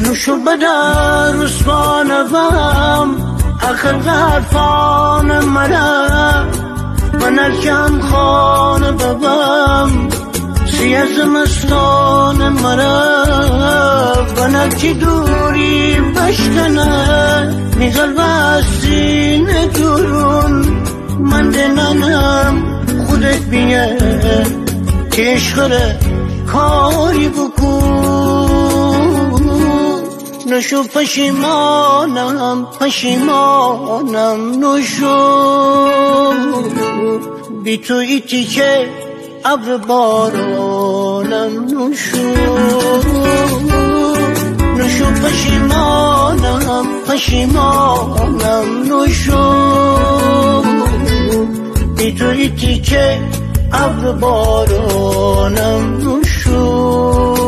نوشو بدر رسوانم آخر غرفان مرا من ارکم خانه ببم سیه زمستان مرا بنکی دوری بشکنه میگل بسین دورون من دنانم خودت بیه که عشقره کاری بکن نشو پشیمانم نشو بی تو ایتی که ابر بارانم نشو پشیمانم نشو بی تو ایتی که ابر بارانم نشو